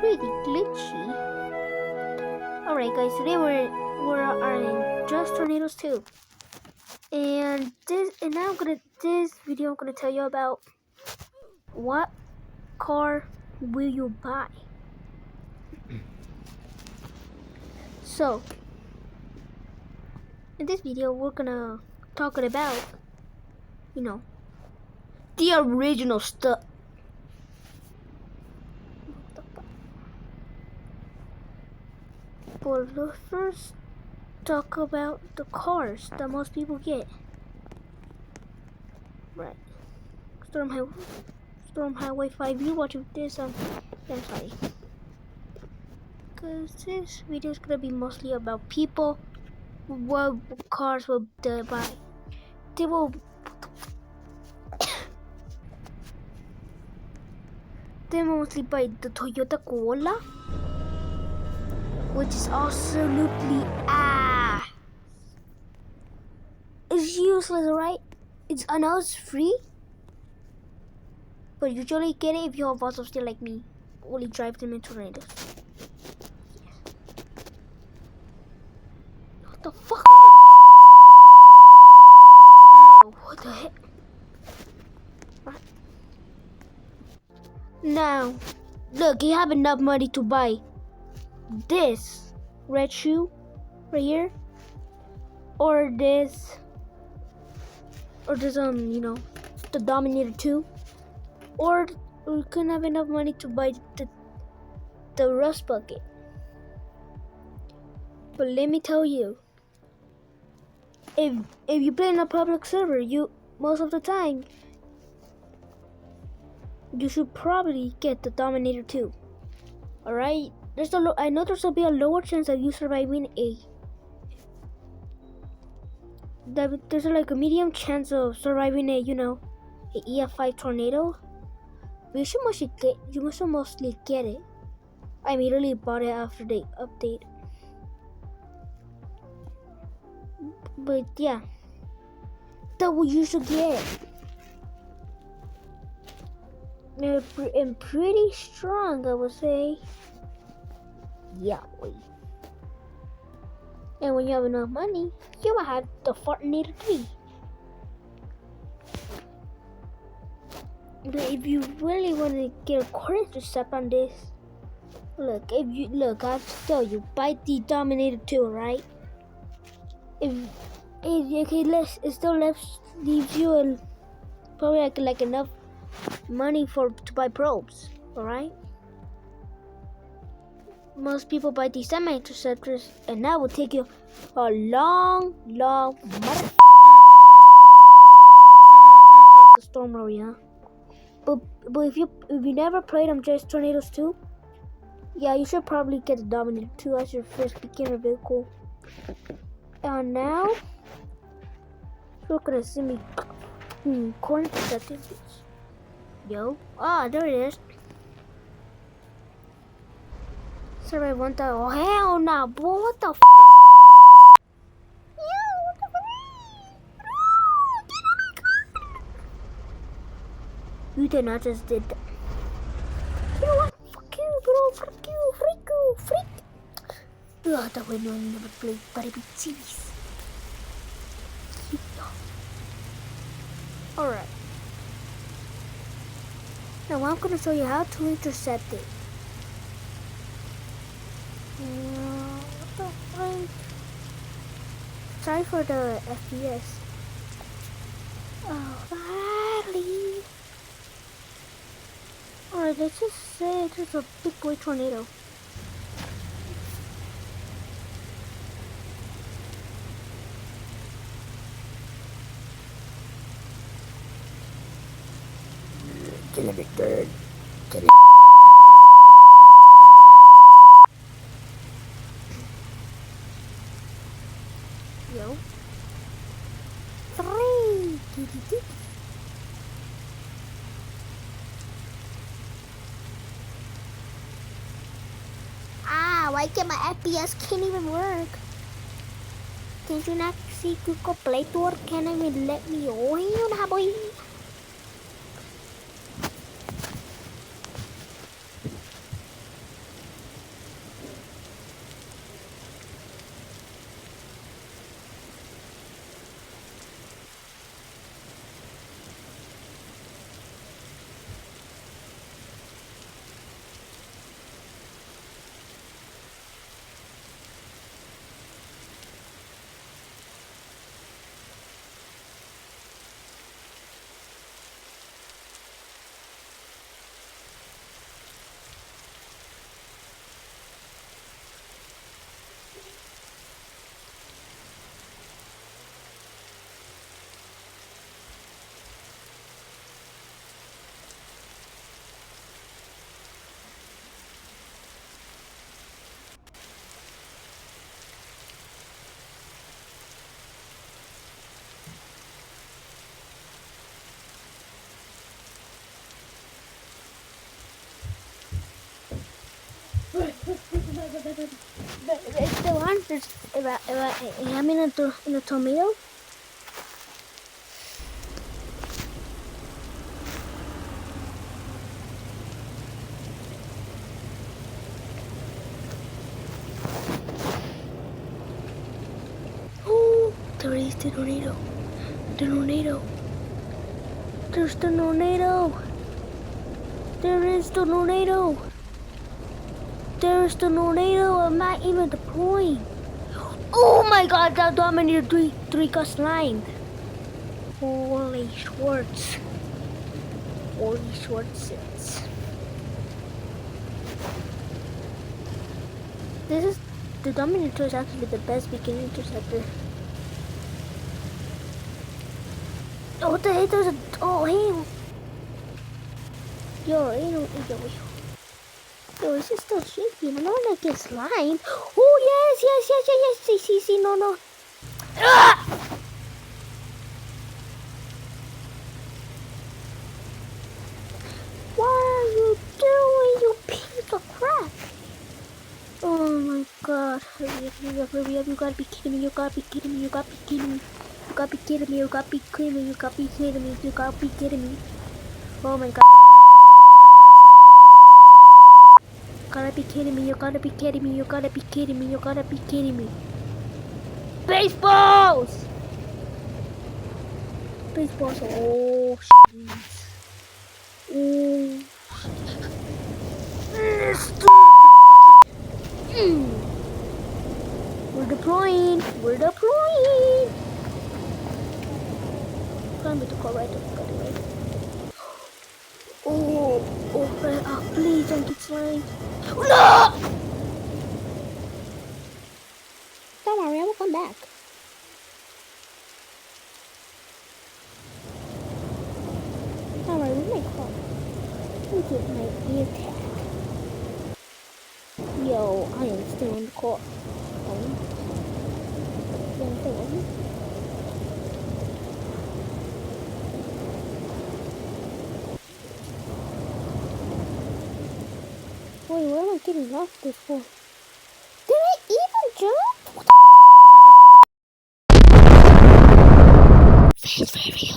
pretty glitchy. Alright guys, today we're in Just Tornadoes 2. And this video I'm gonna tell you about what car will you buy. So in this video we're gonna talk about, the original stuff. But let's first talk about the cars that most people get. Right. Storm Highway 5. You watching this? I'm sorry. Cause this video is gonna be mostly about people. What cars will they buy? They will. They mostly buy the Toyota Corolla, which is absolutely ass. It's useless, right? I know it's free, but usually get it if you have lots of steel like me. Only drive them in tornadoes. What the fuck? Yo, what the heck? Right. Now, look, you have enough money to buy this red shoe right here, or this, the Dominator 2, or you can have enough money to buy the Rust Bucket. But let me tell you, if you play in a public server, most of the time you should probably get the Dominator 2. Alright? I know there's gonna be a lower chance of you surviving there's like a medium chance of surviving a EF5 tornado. But you must mostly get it. I immediately bought it after the update. But yeah, that what you should get. And pretty strong, I would say. Yeah, wait. And when you have enough money, you will have the Fortnite 3. But if you really want to get a courage to step on this, I have to tell you, buy the Dominator 2, right? It still leaves you probably like enough money to buy probes, alright? Most people buy these semi-interceptors, and that will take you a long motherfucking time to the storm area. But if you never played Just Tornadoes 2, yeah, you should probably get the Dominator 2 as your first beginner vehicle. And now you're gonna see me corner protective. Yo, there it is. Sorry, I want that. Oh, hell no, boy. What the f? Yo, what the f? You did not just did that. You know what? Fuck you, bro. Fuck you. Freak. Ugh, that way no one never played Buddy Beat series. Alright. Now I'm gonna show you how to intercept it. What the fuck? Sorry for the FPS. Alrighty. Alright, let's just say there's a big boy tornado. Kill him, Victor. Kill him. Yo. 3. Why can't my FPS can't even work? Can't you not see Google Play Store? Can't even let me on, boy? It's still on. If I'm in a tomato. Oh, there is the tornado. The tornado. There's the tornado. There is the tornado. There's the tornado. I'm not even deploying. Oh my god, that Dominator 3 got slimed. Holy Schwartz. Holy Schwartzes. The Dominator is actually the best beginning interceptor. Oh, what the heck? There's a. Oh, hey. Yo, is it still shaky? No, not get slime. Oh, yes. See, no. Ah! What are you doing, you piece of crap? Oh my god. Hurry up. You gotta be kidding me. You gotta be kidding me. Oh my god. You gotta be kidding me. Baseballs! Oh, shit. Oh. We're deploying. Can't be the call right up, by the way. Oh, please don't get slimed. No! Don't worry, I will come back. Don't worry, we may call. Let me get my ear tag. Yo, I am still in the car. Wait, where am I getting off this for? Did I even jump? What the? Face video.